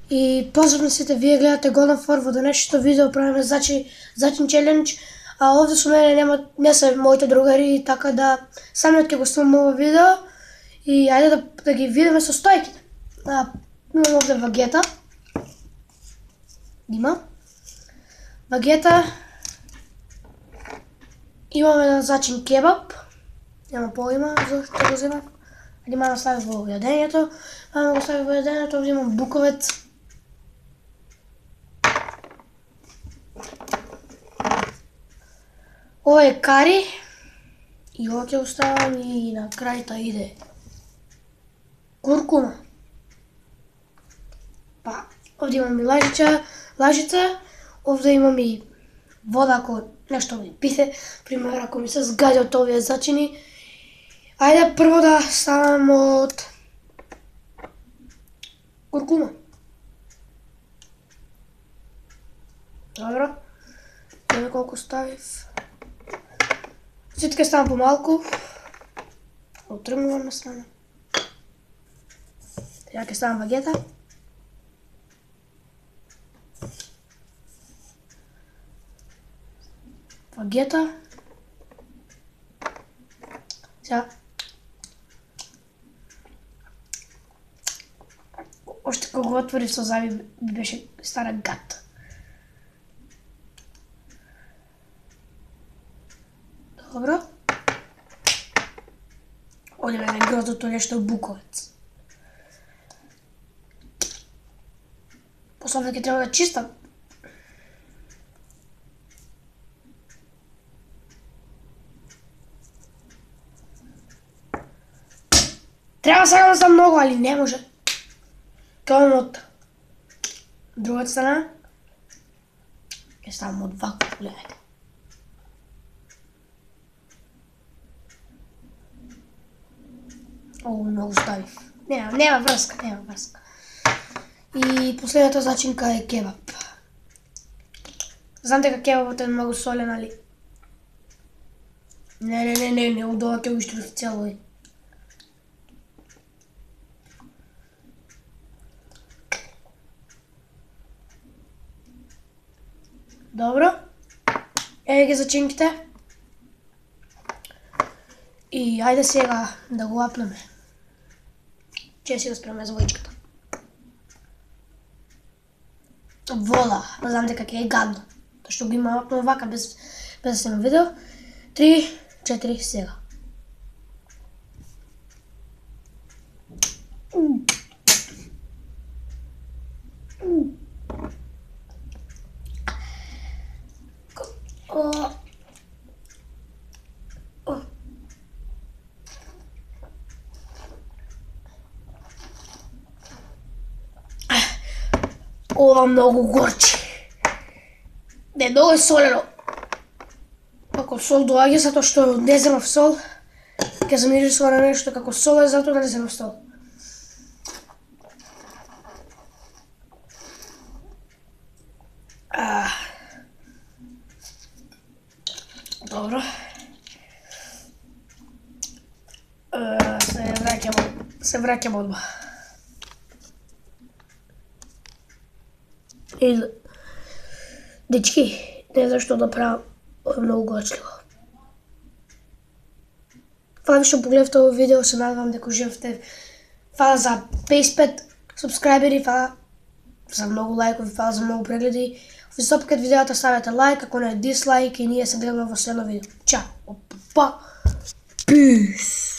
И поздравно сите, вие гледате Golden Fort, во денешното видео правиме зачин челендж, а овде со мене не се моите другари, така да самиот ќе го снимам ова видео и ајде да ги видиме со стојките. Имам овде вагета. Вагета. Имаме на зачин кебаб. Нема поима зашто го земам. Мама стави во јадењето. Мама го стави во јадењето, овде имам буковец. Ова е кари. И ова ќе оставам и на крајта иде куркума. Па, овде имам и лажица. Овде имам и вода ако нешто ми писе. Пример, ако ми се згаѓа од овие зачини. Ајде прво да ставам од куркума. Добро. Еве колку ставив. Сите ќе ставам помалку. Отргнувам на страна. Сега ќе ставам вагета. Сега. Оште кога го отворив со заби беше стара гат. Добро. Одиме на грозото нешто буковец. После ќе треба да чистам. Треба сега да сам многу, али не може. Тоа од другата страна. Ќе ставам од вако, гледајте. Многу ставив. Нема врска. И последната зачинка е кебаб. Знам дека кебабот е многу солен, али... Не, од ова ќе го иштурив цело. Добро. Еве ги зачинките. И ајде сега да го апнеме. Ќе си го спреме звоичката. Вода, знам дека ќе е гадно. Тоа што го има апнем вака без да се ме видео. 3, 4, сега. Ова многу горчи. Не, многу е солено. Ако сол доаѓа, затоа што не земав сол, ќе замирисува на нешто како сол е, затоа не земав сол. Добро. Се враќам одма. Дечки, не знам што да правам, ова е многу горчливо. Фала што погледавте ово видео, се надевам дека уживавте. Фала за 55 субскрајбери, фала за многу лајкови, фала за многу прегледи. Ако ви се допаѓаат видеата, ставете лајк, ако не дислајк и ние се гледаме во следно видео. Чао! Peace!